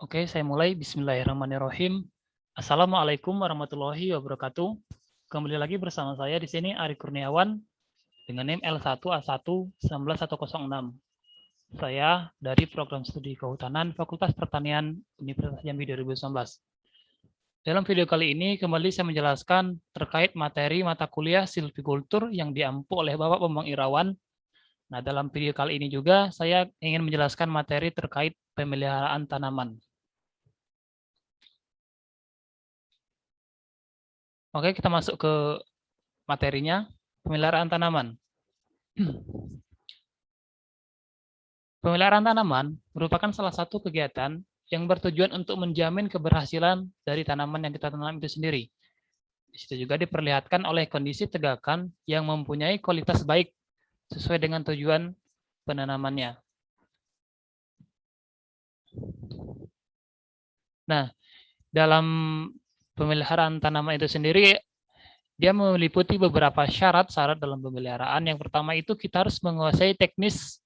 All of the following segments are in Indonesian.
Oke, saya mulai. Bismillahirrahmanirrahim. Assalamualaikum warahmatullahi wabarakatuh. Kembali lagi bersama saya di sini Ari Kurniawan dengan NIM L1A1-19106. Saya dari Program Studi Kehutanan Fakultas Pertanian Universitas Jambi 2019. Dalam video kali ini kembali saya menjelaskan terkait materi mata kuliah silvikultur yang diampu oleh Bapak Bambang Irawan. Nah, dalam video kali ini juga saya ingin menjelaskan materi terkait pemeliharaan tanaman. Oke, kita masuk ke materinya, pemeliharaan tanaman. Pemeliharaan tanaman merupakan salah satu kegiatan yang bertujuan untuk menjamin keberhasilan dari tanaman yang kita tanam itu sendiri. Di situ juga diperlihatkan oleh kondisi tegakan yang mempunyai kualitas baik sesuai dengan tujuan penanamannya. Nah, dalam pemeliharaan tanaman itu sendiri, dia meliputi beberapa syarat-syarat dalam pemeliharaan. Yang pertama itu kita harus menguasai teknis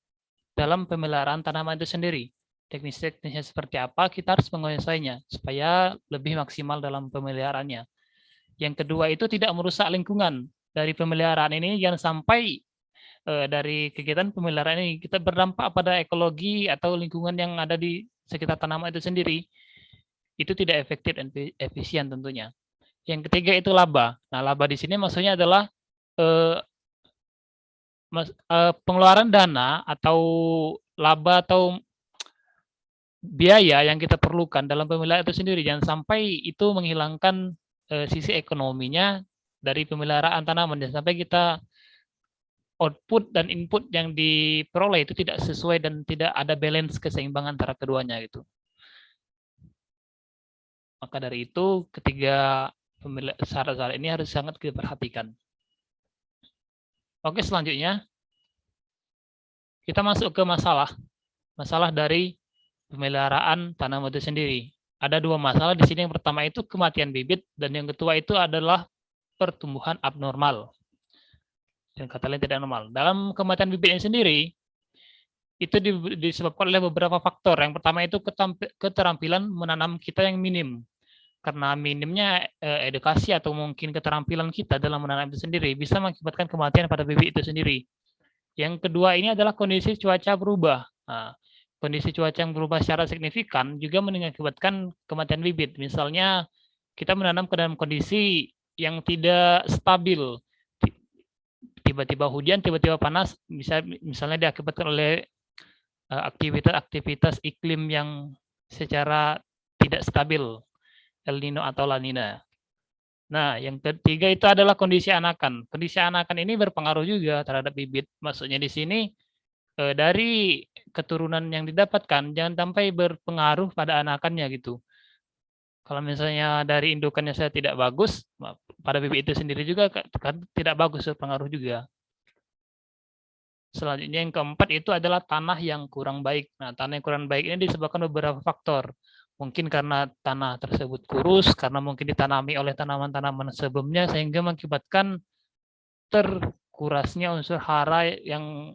dalam pemeliharaan tanaman itu sendiri. Teknis-teknisnya seperti apa, kita harus menguasainya supaya lebih maksimal dalam pemeliharaannya. Yang kedua itu tidak merusak lingkungan. Dari pemeliharaan ini jangan sampai dari kegiatan pemeliharaan ini kita berdampak pada ekologi atau lingkungan yang ada di sekitar tanaman itu sendiri. Itu tidak efektif dan efisien tentunya. Yang ketiga itu laba. Nah, laba di sini maksudnya adalah pengeluaran dana atau laba atau biaya yang kita perlukan dalam pemeliharaan itu sendiri. Jangan sampai itu menghilangkan sisi ekonominya dari pemeliharaan tanaman. Jangan sampai kita output dan input yang diperoleh itu tidak sesuai dan tidak ada balance keseimbangan antara keduanya gitu. Maka dari itu ketiga syarat-syarat ini harus sangat kita perhatikan. Oke, selanjutnya kita masuk ke masalah dari pemeliharaan tanaman itu sendiri. Ada dua masalah di sini. Yang pertama itu kematian bibit dan yang kedua itu adalah pertumbuhan abnormal dan kata lain tidak normal. Dalam kematian bibitnya sendiri itu disebabkan oleh beberapa faktor. Yang pertama itu keterampilan menanam kita yang minim. Karena minimnya edukasi atau mungkin keterampilan kita dalam menanam itu sendiri bisa mengakibatkan kematian pada bibit itu sendiri. Yang kedua ini adalah kondisi cuaca berubah. Nah, kondisi cuaca yang berubah secara signifikan juga mengakibatkan kematian bibit. Misalnya kita menanam ke dalam kondisi yang tidak stabil. Tiba-tiba hujan, tiba-tiba panas, misalnya diakibatkan oleh aktivitas-aktivitas iklim yang secara tidak stabil, El Nino atau La Nina. Nah, yang ketiga itu adalah kondisi anakan. Kondisi anakan ini berpengaruh juga terhadap bibit. Maksudnya di sini dari keturunan yang didapatkan jangan sampai berpengaruh pada anakannya gitu. Kalau misalnya dari indukannya saya tidak bagus, pada bibit itu sendiri juga kan tidak bagus, berpengaruh juga. Selanjutnya yang keempat itu adalah tanah yang kurang baik. Nah, tanah yang kurang baik ini disebabkan beberapa faktor. Mungkin karena tanah tersebut kurus, karena mungkin ditanami oleh tanaman-tanaman sebelumnya, sehingga mengakibatkan terkurasnya unsur hara yang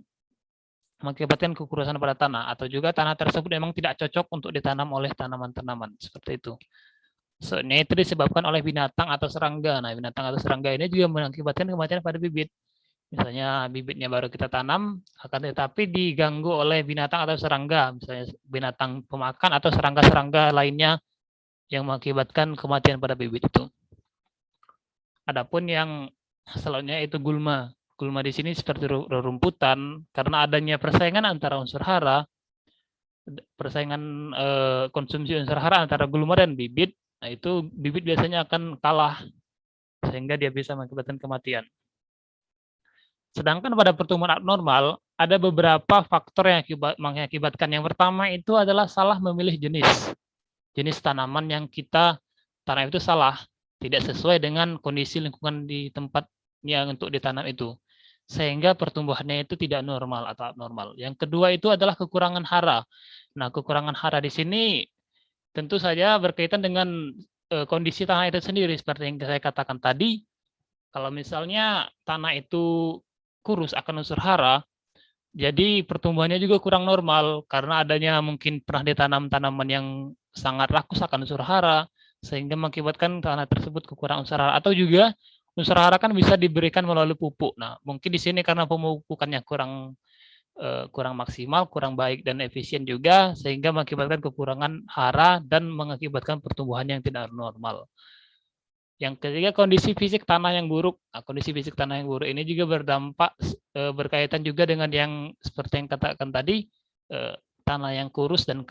mengakibatkan kekurusan pada tanah. Atau juga tanah tersebut memang tidak cocok untuk ditanam oleh tanaman-tanaman. Seperti itu. Soalnya itu disebabkan oleh binatang atau serangga. Nah, binatang atau serangga ini juga mengakibatkan kematian pada bibit. Misalnya bibitnya baru kita tanam, akan tetapi diganggu oleh binatang atau serangga, misalnya binatang pemakan atau serangga-serangga lainnya yang mengakibatkan kematian pada bibit itu. Adapun yang selanjutnya itu gulma. Gulma di sini seperti rerumputan, karena adanya persaingan antara unsur hara, persaingan konsumsi unsur hara antara gulma dan bibit, nah itu bibit biasanya akan kalah, sehingga dia bisa mengakibatkan kematian. Sedangkan pada pertumbuhan abnormal, ada beberapa faktor yang mengakibatkan. Yang pertama itu adalah salah memilih jenis. Jenis tanaman yang kita tanam itu salah, tidak sesuai dengan kondisi lingkungan di tempat yang untuk ditanam itu. Sehingga pertumbuhannya itu tidak normal atau abnormal. Yang kedua itu adalah kekurangan hara. Nah, kekurangan hara di sini tentu saja berkaitan dengan kondisi tanah itu sendiri. Seperti yang saya katakan tadi, kalau misalnya tanah itu kurus akan unsur hara, jadi pertumbuhannya juga kurang normal karena adanya mungkin pernah ditanam tanaman yang sangat rakus akan unsur hara, sehingga mengakibatkan tanah tersebut kekurangan unsur hara. Atau juga unsur hara kan bisa diberikan melalui pupuk. Nah, mungkin di sini karena pemupukannya kurang maksimal, kurang baik dan efisien juga, sehingga mengakibatkan kekurangan hara dan mengakibatkan pertumbuhan yang tidak normal. Yang ketiga, kondisi fisik tanah yang buruk. Nah, kondisi fisik tanah yang buruk ini juga berdampak berkaitan juga dengan yang seperti yang katakan tadi, tanah yang kurus dan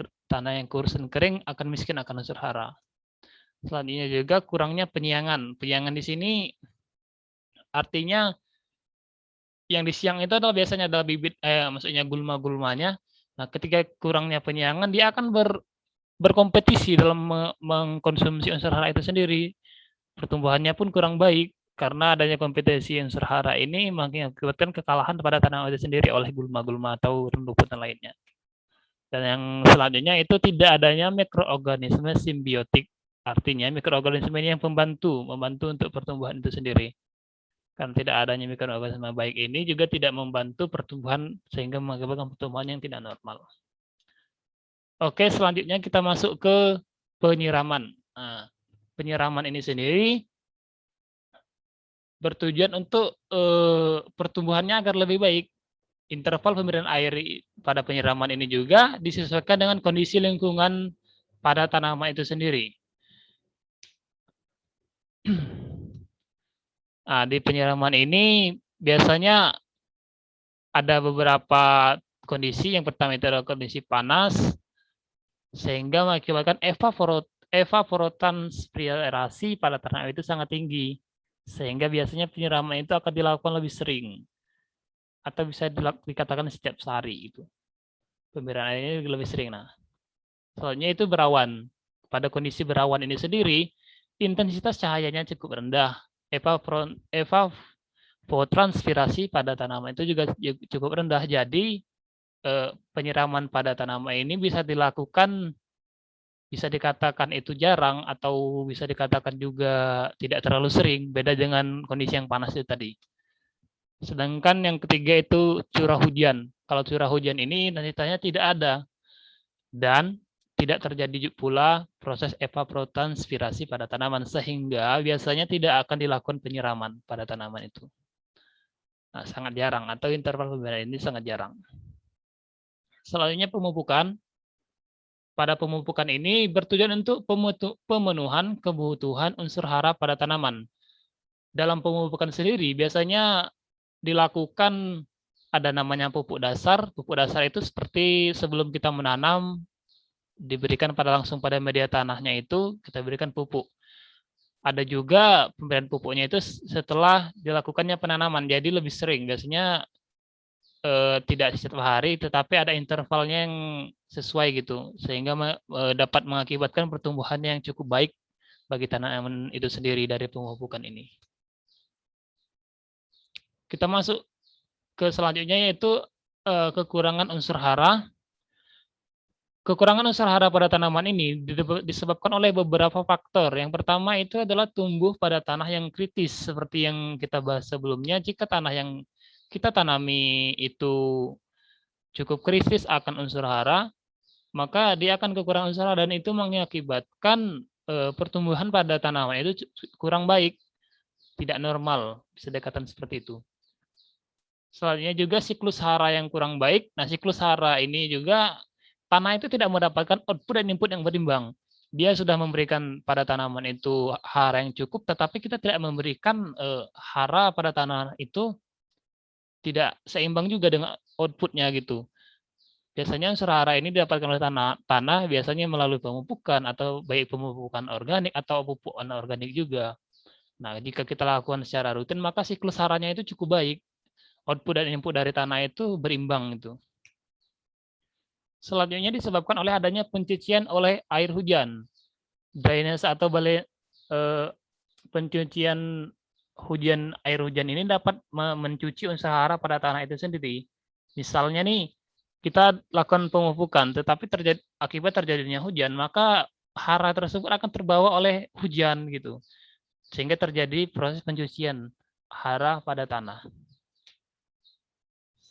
kering akan miskin akan unsur hara. Selanjutnya juga kurangnya penyiangan. Penyiangan di sini artinya yang disiang itu adalah biasanya adalah bibit, maksudnya gulma-gulmanya. Nah, ketika kurangnya penyiangan, dia akan berkompetisi dalam mengkonsumsi unsur hara itu sendiri. Pertumbuhannya pun kurang baik karena adanya kompetisi unsur hara ini mengakibatkan kekalahan pada tanaman itu sendiri oleh gulma-gulma atau rumputan lainnya. Dan yang selanjutnya itu tidak adanya mikroorganisme simbiotik. Artinya mikroorganisme ini yang membantu untuk pertumbuhan itu sendiri. Karena tidak adanya mikroorganisme baik ini juga tidak membantu pertumbuhan sehingga mengakibatkan pertumbuhan yang tidak normal. Oke, selanjutnya kita masuk ke penyiraman. Nah, penyiraman ini sendiri bertujuan untuk pertumbuhannya agar lebih baik. Interval pemberian air pada penyiraman ini juga disesuaikan dengan kondisi lingkungan pada tanaman itu sendiri. Nah, di penyiraman ini biasanya ada beberapa kondisi. Yang pertama itu adalah kondisi panas, sehingga mengakibatkan evapotranspirasi pada tanaman itu sangat tinggi, sehingga biasanya penyiraman itu akan dilakukan lebih sering, atau bisa dikatakan setiap hari itu. Pemberian airnya lebih sering. Nah, soalnya itu berawan. Pada kondisi berawan ini sendiri, intensitas cahayanya cukup rendah. Evapotranspirasi pada tanaman itu juga cukup rendah. Jadi penyiraman pada tanaman ini bisa dilakukan, bisa dikatakan itu jarang atau bisa dikatakan juga tidak terlalu sering. Beda dengan kondisi yang panas itu tadi. Sedangkan yang ketiga itu curah hujan. Kalau curah hujan ini nantinya tidak ada. Dan tidak terjadi pula proses evapotranspirasi pada tanaman, sehingga biasanya tidak akan dilakukan penyiraman pada tanaman itu. Nah, sangat jarang, atau interval pemberian ini sangat jarang. Selanjutnya pemupukan. Pada pemupukan ini bertujuan untuk pemenuhan kebutuhan unsur hara pada tanaman. Dalam pemupukan sendiri biasanya dilakukan ada namanya pupuk dasar. Pupuk dasar itu seperti sebelum kita menanam, diberikan langsung pada media tanahnya itu kita berikan pupuk. Ada juga pemberian pupuknya itu setelah dilakukannya penanaman, jadi lebih sering. Biasanya tidak setiap hari, tetapi ada intervalnya yang sesuai gitu, sehingga dapat mengakibatkan pertumbuhan yang cukup baik bagi tanaman itu sendiri dari pemupukan ini. Kita masuk ke selanjutnya, yaitu kekurangan unsur hara. Kekurangan unsur hara pada tanaman ini disebabkan oleh beberapa faktor. Yang pertama itu adalah tumbuh pada tanah yang kritis, seperti yang kita bahas sebelumnya. Jika tanah yang kita tanami itu cukup kritis akan unsur hara, maka dia akan kekurangan unsur hara, dan itu mengakibatkan pertumbuhan pada tanaman itu kurang baik, tidak normal, bisa dikatakan seperti itu. Selanjutnya juga siklus hara yang kurang baik. Nah, siklus hara ini juga tanah itu tidak mendapatkan output dan input yang berimbang. Dia sudah memberikan pada tanaman itu hara yang cukup, tetapi kita tidak memberikan hara pada tanah itu tidak seimbang juga dengan outputnya gitu. Biasanya unsur hara ini didapatkan oleh tanah biasanya melalui pemupukan, atau baik pemupukan organik atau pupuk anorganik juga. Nah, jika kita lakukan secara rutin, maka siklus haranya itu cukup baik. Output dan input dari tanah itu berimbang itu. Selanjutnya disebabkan oleh adanya pencucian oleh air hujan. Drainase atau pencucian air hujan ini dapat mencuci unsur hara pada tanah itu sendiri. Misalnya nih, kita lakukan pemupukan, tetapi akibat terjadinya hujan, maka hara tersebut akan terbawa oleh hujan gitu, sehingga terjadi proses pencucian hara pada tanah.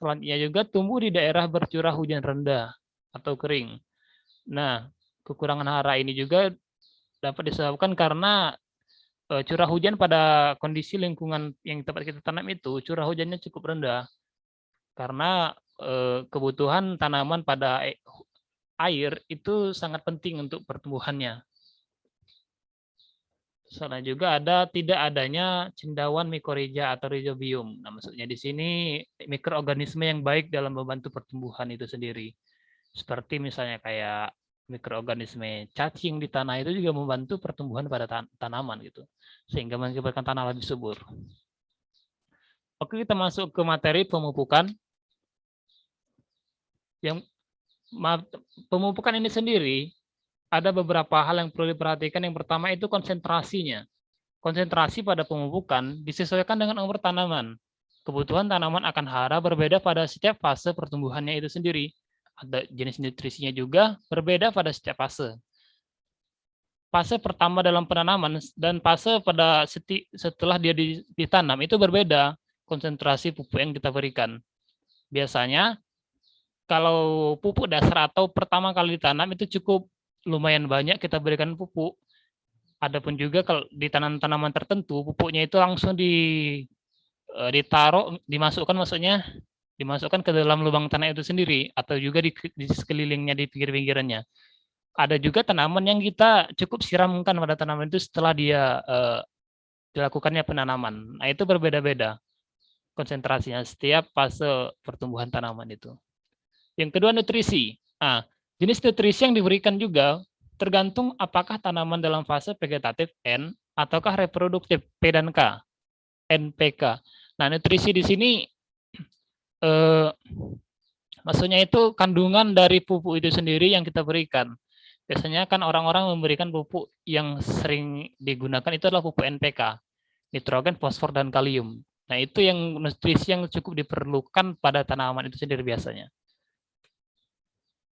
Selanjutnya juga tumbuh di daerah bercurah hujan rendah atau kering. Nah, Kekurangan hara ini juga dapat disebabkan karena curah hujan pada kondisi lingkungan yang tempat kita tanam itu curah hujannya cukup rendah karena kebutuhan tanaman pada air itu sangat penting untuk pertumbuhannya. Soalnya juga ada tidak adanya cendawan mikorrhiza atau rhizobium. Nah, maksudnya di sini mikroorganisme yang baik dalam membantu pertumbuhan itu sendiri. Seperti misalnya kayak mikroorganisme cacing di tanah itu juga membantu pertumbuhan pada tanaman gitu. Sehingga mengakibatkan tanah lebih subur. Oke, kita masuk ke materi pemupukan. Yang pemupukan ini sendiri ada beberapa hal yang perlu diperhatikan. Yang pertama itu konsentrasinya. Konsentrasi pada pemupukan disesuaikan dengan umur tanaman. Kebutuhan tanaman akan hara berbeda pada setiap fase pertumbuhannya itu sendiri. Ada jenis nutrisinya juga berbeda pada setiap fase. Fase pertama dalam penanaman dan fase pada setelah dia ditanam itu berbeda konsentrasi pupuk yang kita berikan. Biasanya kalau pupuk dasar atau pertama kali ditanam itu cukup lumayan banyak kita berikan pupuk. Adapun juga kalau di tanaman tertentu pupuknya itu langsung ditaruh, dimasukkan maksudnya dimasukkan ke dalam lubang tanah itu sendiri atau juga di sekelilingnya di pinggir-pinggirannya. Ada juga tanaman yang kita cukup siramkan pada tanaman itu setelah dia dilakukannya penanaman. Nah, itu berbeda-beda konsentrasinya setiap fase pertumbuhan tanaman itu. Yang kedua nutrisi. Nah, jenis nutrisi yang diberikan juga tergantung apakah tanaman dalam fase vegetatif N ataukah reproduktif P dan K, NPK. Nah, nutrisi di sini maksudnya itu kandungan dari pupuk itu sendiri yang kita berikan. Biasanya kan orang-orang memberikan pupuk yang sering digunakan itu adalah pupuk NPK, nitrogen, fosfor, dan kalium. Nah, itu yang nutrisi yang cukup diperlukan pada tanaman itu sendiri biasanya.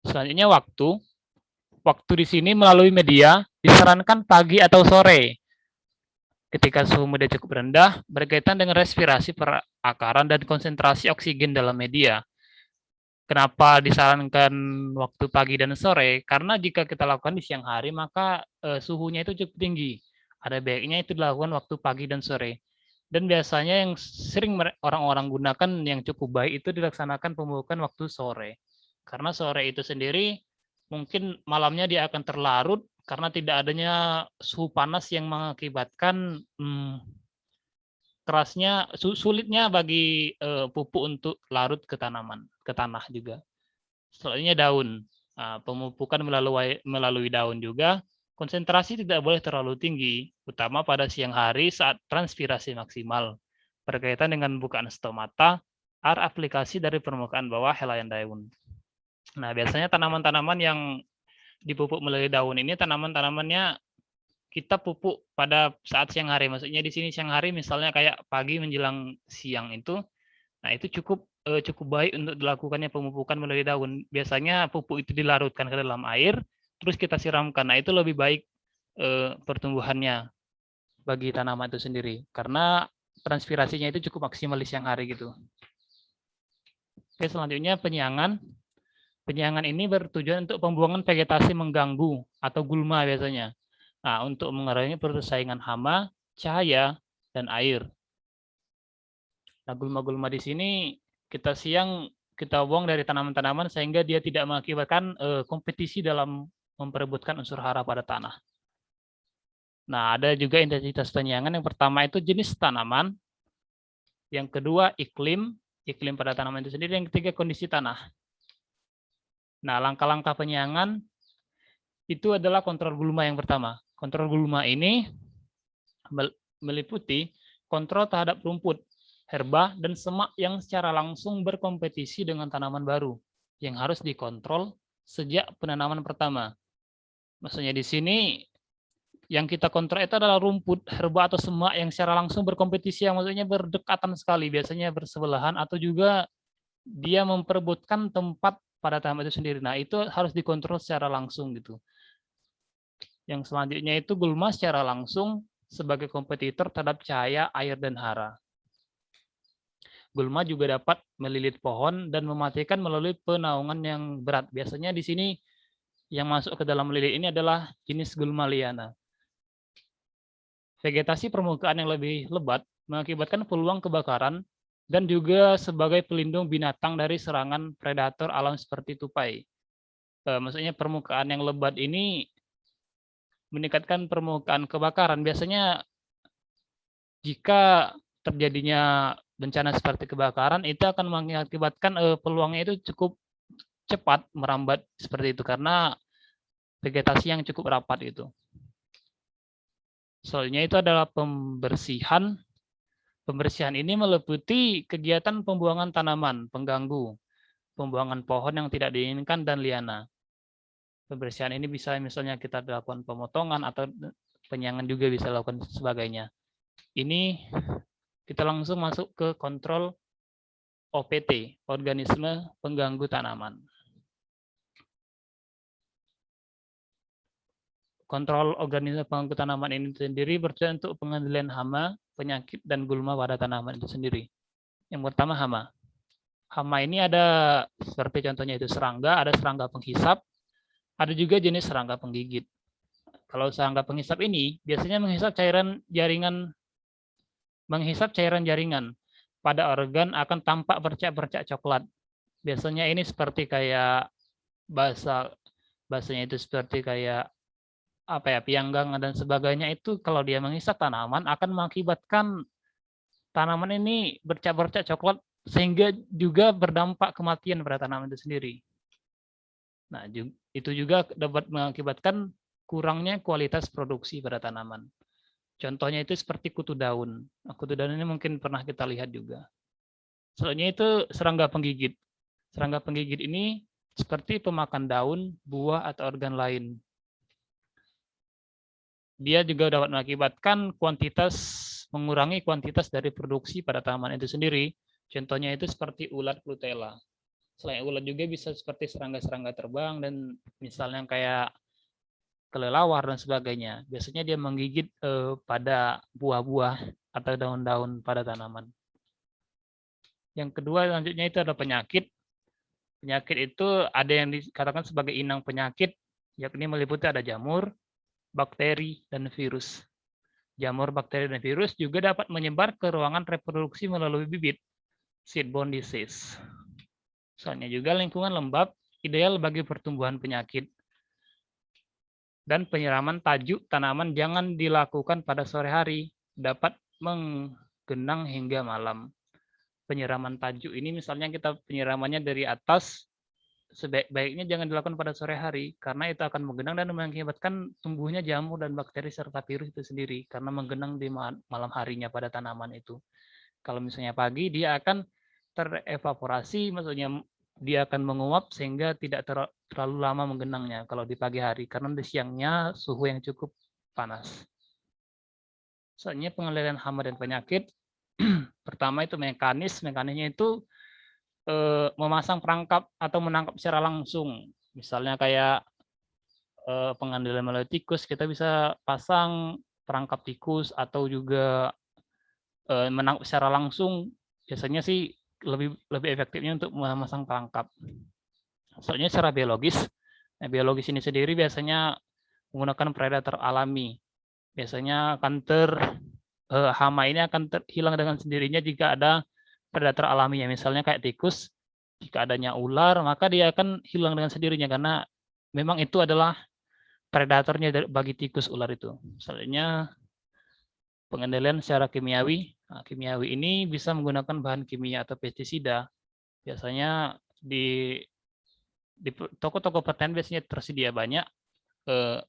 Selanjutnya waktu. Waktu di sini melalui media disarankan pagi atau sore. Ketika suhu media cukup rendah, berkaitan dengan respirasi perakaran dan konsentrasi oksigen dalam media. Kenapa disarankan waktu pagi dan sore? Karena jika kita lakukan di siang hari, maka suhunya itu cukup tinggi. Ada baiknya itu dilakukan waktu pagi dan sore. Dan biasanya yang sering orang-orang gunakan yang cukup baik itu dilaksanakan pemupukan waktu sore. Karena sore itu sendiri mungkin malamnya dia akan terlarut karena tidak adanya suhu panas yang mengakibatkan kerasnya sulitnya bagi pupuk untuk larut ke tanaman, ke tanah juga. Selanjutnya daun. Pemupukan melalui daun juga. Konsentrasi tidak boleh terlalu tinggi, utama pada siang hari saat transpirasi maksimal. Berkaitan dengan bukaan stomata, aplikasi dari permukaan bawah helaian daun. Nah, biasanya tanaman-tanaman yang dipupuk melalui daun ini tanaman-tanamannya kita pupuk pada saat siang hari. Maksudnya di sini siang hari misalnya kayak pagi menjelang siang itu. Nah, itu cukup baik untuk dilakukannya pemupukan melalui daun. Biasanya pupuk itu dilarutkan ke dalam air, terus kita siramkan. Nah, itu lebih baik pertumbuhannya bagi tanaman itu sendiri. Karena transpirasinya itu cukup maksimal di siang hari gitu. Oke, selanjutnya penyiangan. Penyiangan ini bertujuan untuk pembuangan vegetasi mengganggu atau gulma biasanya. Nah, untuk mengurangi persaingan hama, cahaya, dan air. Nah, gulma-gulma di sini kita buang dari tanaman-tanaman sehingga dia tidak mengakibatkan kompetisi dalam memperebutkan unsur hara pada tanah. Nah, ada juga intensitas penyiangan. Yang pertama itu jenis tanaman. Yang kedua iklim pada tanaman itu sendiri. Yang ketiga kondisi tanah. Nah, langkah-langkah penyiangan itu adalah kontrol gulma yang pertama. Kontrol gulma ini meliputi kontrol terhadap rumput, herba, dan semak yang secara langsung berkompetisi dengan tanaman baru yang harus dikontrol sejak penanaman pertama. Maksudnya di sini yang kita kontrol itu adalah rumput, herba, atau semak yang secara langsung berkompetisi, yang maksudnya berdekatan sekali, biasanya bersebelahan, atau juga dia memperebutkan tempat pada tanaman itu sendiri. Nah, itu harus dikontrol secara langsung gitu. Yang selanjutnya itu gulma secara langsung sebagai kompetitor terhadap cahaya, air, dan hara. Gulma juga dapat melilit pohon dan mematikan melalui penaungan yang berat. Biasanya di sini yang masuk ke dalam lili ini adalah jenis gulma liana. Vegetasi permukaan yang lebih lebat mengakibatkan peluang kebakaran dan juga sebagai pelindung binatang dari serangan predator alam seperti tupai. Maksudnya permukaan yang lebat ini meningkatkan permukaan kebakaran. Biasanya jika terjadinya bencana seperti kebakaran, itu akan mengakibatkan peluangnya itu cukup cepat merambat seperti itu karena vegetasi yang cukup rapat itu. Soalnya itu adalah pembersihan. Pembersihan ini meliputi kegiatan pembuangan tanaman, pengganggu, pembuangan pohon yang tidak diinginkan, dan liana. Pembersihan ini bisa misalnya kita lakukan pemotongan atau penyangan juga bisa lakukan sebagainya. Ini kita langsung masuk ke kontrol OPT, organisme pengganggu tanaman. Kontrol organisme pengganggu tanaman ini sendiri bertujuan untuk pengendalian hama, penyakit, dan gulma pada tanaman itu sendiri. Yang pertama hama. Hama ini ada seperti contohnya itu serangga, ada serangga penghisap, ada juga jenis serangga penggigit. Kalau serangga penghisap ini biasanya menghisap cairan jaringan pada organ akan tampak bercak-bercak coklat. Biasanya ini seperti kayak bahasanya itu seperti kayak pianggang dan sebagainya. Itu kalau dia menghisap tanaman akan mengakibatkan tanaman ini bercak-bercak coklat sehingga juga berdampak kematian pada tanaman itu sendiri. Nah, itu juga dapat mengakibatkan kurangnya kualitas produksi pada tanaman. Contohnya itu seperti kutu daun. Nah, kutu daun ini mungkin pernah kita lihat juga. Selanjutnya itu serangga penggigit. Serangga penggigit ini seperti pemakan daun, buah, atau organ lain. Dia juga dapat mengakibatkan mengurangi kuantitas dari produksi pada tanaman itu sendiri. Contohnya itu seperti ulat Klutella. Selain ulat juga bisa seperti serangga-serangga terbang dan misalnya kayak kelelawar dan sebagainya. Biasanya dia menggigit pada buah-buah atau daun-daun pada tanaman. Yang kedua selanjutnya itu ada penyakit. Penyakit itu ada yang dikatakan sebagai inang penyakit, yakni meliputi ada jamur, bakteri, dan virus. Jamur, bakteri, dan virus juga dapat menyebar ke ruangan reproduksi melalui bibit, seedborne disease. Soalnya juga lingkungan lembab ideal bagi pertumbuhan penyakit. Dan penyiraman tajuk tanaman jangan dilakukan pada sore hari, dapat menggenang hingga malam. Penyiraman tajuk ini misalnya kita penyiramannya dari atas, sebaik-baiknya jangan dilakukan pada sore hari, karena itu akan menggenang dan mengakibatkan tumbuhnya jamur dan bakteri serta virus itu sendiri, karena menggenang di malam harinya pada tanaman itu. Kalau misalnya pagi, dia akan terevaporasi, maksudnya dia akan menguap sehingga tidak terlalu lama menggenangnya kalau di pagi hari, karena di siangnya suhu yang cukup panas. Soalnya pengendalian hama dan penyakit, pertama itu mekanismenya itu memasang perangkap atau menangkap secara langsung. Misalnya kayak pengendalian melalui tikus, kita bisa pasang perangkap tikus atau juga menangkap secara langsung. Biasanya sih lebih efektifnya untuk memasang perangkap. Soalnya secara biologis ini sendiri biasanya menggunakan predator alami. Biasanya akan hama ini akan hilang dengan sendirinya jika ada predator alaminya, misalnya kayak tikus. Jika adanya ular, maka dia akan hilang dengan sendirinya karena memang itu adalah predatornya bagi tikus ular itu. Misalnya pengendalian secara kimiawi. Nah, kimiawi ini bisa menggunakan bahan kimia atau pestisida. Biasanya di toko-toko pertanian biasanya tersedia banyak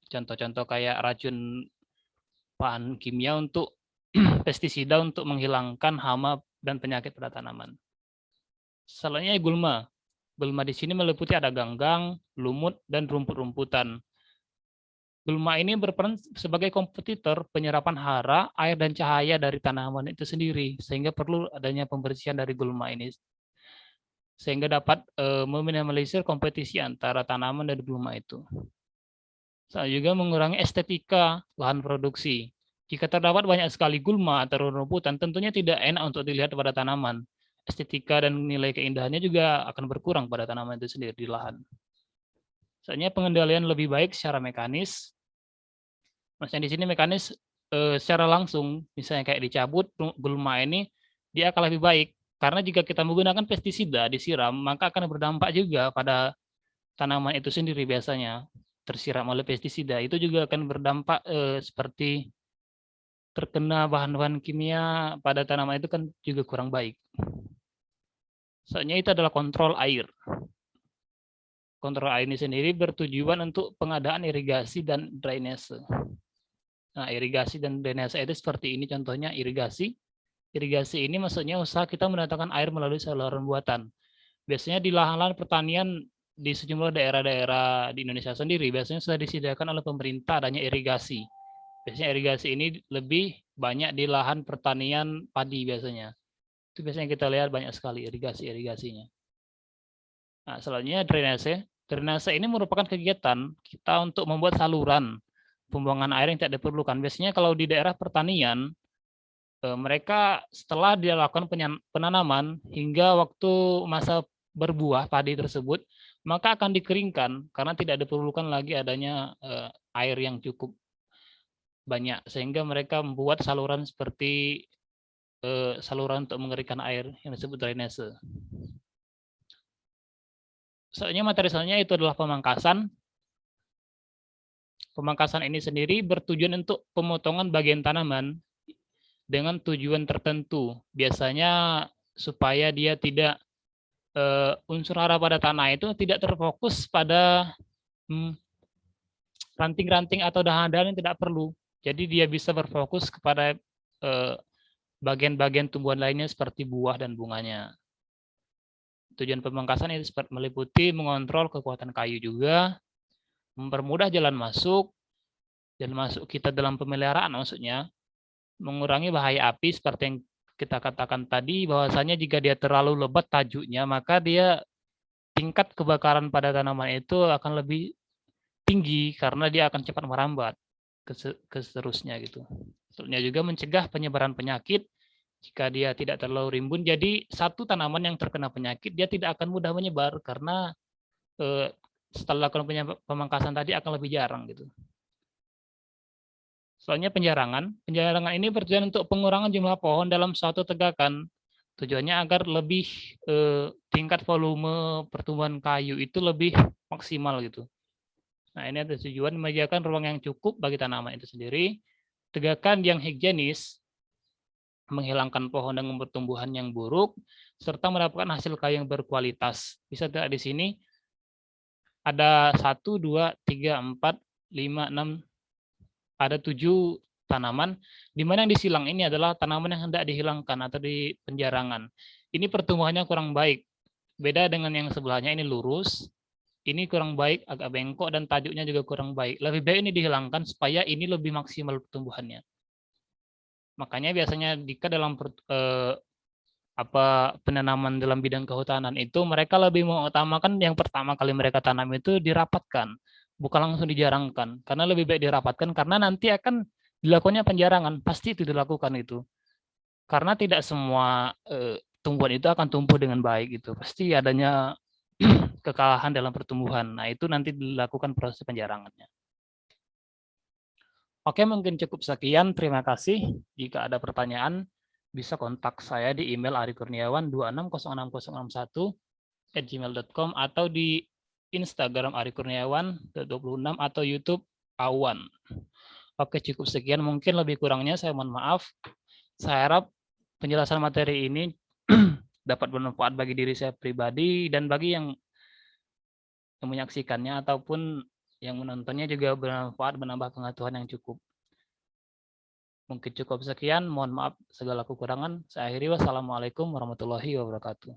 contoh-contoh kayak racun bahan kimia untuk pestisida untuk menghilangkan hama dan penyakit pada tanaman. Selanjutnya gulma. Gulma di sini meliputi ada ganggang, lumut, dan rumput-rumputan. Gulma ini berperan sebagai kompetitor penyerapan hara, air, dan cahaya dari tanaman itu sendiri, sehingga perlu adanya pembersihan dari gulma ini, sehingga dapat meminimalisir kompetisi antara tanaman dan gulma itu. Juga mengurangi estetika lahan produksi. Jika terdapat banyak sekali gulma atau rumputan, tentunya tidak enak untuk dilihat pada tanaman. Estetika dan nilai keindahannya juga akan berkurang pada tanaman itu sendiri di lahan. Soalnya pengendalian lebih baik secara mekanis. Maksudnya di sini mekanis secara langsung, misalnya kayak dicabut gulma ini, dia akan lebih baik. Karena jika kita menggunakan pestisida disiram, maka akan berdampak juga pada tanaman itu sendiri biasanya. Tersiram oleh pestisida, itu juga akan berdampak seperti terkena bahan-bahan kimia pada tanaman itu kan juga kurang baik. Soalnya itu adalah kontrol air. Kontrol air ini sendiri bertujuan untuk pengadaan irigasi dan drainase. Nah, irigasi dan drainase itu seperti ini contohnya irigasi. Irigasi ini maksudnya usaha kita mendatangkan air melalui saluran buatan. Biasanya di lahan-lahan pertanian di sejumlah daerah-daerah di Indonesia sendiri biasanya sudah disediakan oleh pemerintah adanya irigasi. Biasanya irigasi ini lebih banyak di lahan pertanian padi biasanya. Itu biasanya kita lihat banyak sekali irigasi-irigasinya. Nah, selanjutnya drainase. Drainase ini merupakan kegiatan kita untuk membuat saluran pembuangan air yang tidak diperlukan. Biasanya kalau di daerah pertanian, mereka setelah dilakukan penanaman hingga waktu masa berbuah padi tersebut, maka akan dikeringkan karena tidak diperlukan lagi adanya air yang cukup banyak. Sehingga mereka membuat saluran seperti saluran untuk mengeringkan air yang disebut drainase. Soalnya materi soalnya itu adalah pemangkasan. Pemangkasan ini sendiri bertujuan untuk pemotongan bagian tanaman dengan tujuan tertentu. Biasanya supaya dia tidak unsur hara pada tanah itu tidak terfokus pada ranting-ranting atau dahan-dahan yang tidak perlu. Jadi dia bisa berfokus kepada bagian-bagian tumbuhan lainnya seperti buah dan bunganya. Tujuan pemangkasan itu meliputi mengontrol kekuatan kayu juga, mempermudah jalan masuk kita dalam pemeliharaan maksudnya, mengurangi bahaya api seperti yang kita katakan tadi, bahwasanya jika dia terlalu lebat tajuknya, maka dia tingkat kebakaran pada tanaman itu akan lebih tinggi karena dia akan cepat merambat ke seterusnya gitu. Sebetulnya juga mencegah penyebaran penyakit jika dia tidak terlalu rimbun. Jadi satu tanaman yang terkena penyakit dia tidak akan mudah menyebar karena setelah lakukan pemangkasan tadi akan lebih jarang gitu. Soalnya penjarangan ini bertujuan untuk pengurangan jumlah pohon dalam suatu tegakan. Tujuannya agar lebih tingkat volume pertumbuhan kayu itu lebih maksimal gitu. Nah, ini ada tujuan menyediakan ruang yang cukup bagi tanaman itu sendiri, tegakan yang higienis, menghilangkan pohon dengan pertumbuhan yang buruk, serta mendapatkan hasil kayu yang berkualitas. Bisa tidak di sini ada 1, 2, 3, 4, 5, 6, ada 7 tanaman, di mana yang disilang ini adalah tanaman yang hendak dihilangkan atau di penjarangan. Ini pertumbuhannya kurang baik. Beda dengan yang sebelahnya, ini lurus, ini kurang baik, agak bengkok, dan tajuknya juga kurang baik. Lebih baik ini dihilangkan supaya ini lebih maksimal pertumbuhannya. Makanya biasanya jika dalam penanaman dalam bidang kehutanan itu mereka lebih mengutamakan yang pertama kali mereka tanam itu dirapatkan, bukan langsung dijarangkan. Karena lebih baik dirapatkan karena nanti akan dilakukannya penjarangan, pasti itu dilakukan itu. Karena tidak semua tumbuhan itu akan tumbuh dengan baik gitu. Pasti adanya kekalahan dalam pertumbuhan. Nah, itu nanti dilakukan proses penjarangannya. Oke, mungkin cukup sekian. Terima kasih. Jika ada pertanyaan, bisa kontak saya di email arikurniawan260661@gmail.com atau di Instagram arikurniawan26 atau YouTube Awan. Oke, cukup sekian. Mungkin lebih kurangnya saya mohon maaf. Saya harap penjelasan materi ini dapat bermanfaat bagi diri saya pribadi dan bagi yang menyaksikannya ataupun yang menontonnya juga bermanfaat, menambah pengetahuan yang cukup. Mungkin cukup sekian, mohon maaf segala kekurangan. Saya akhiri, wassalamualaikum warahmatullahi wabarakatuh.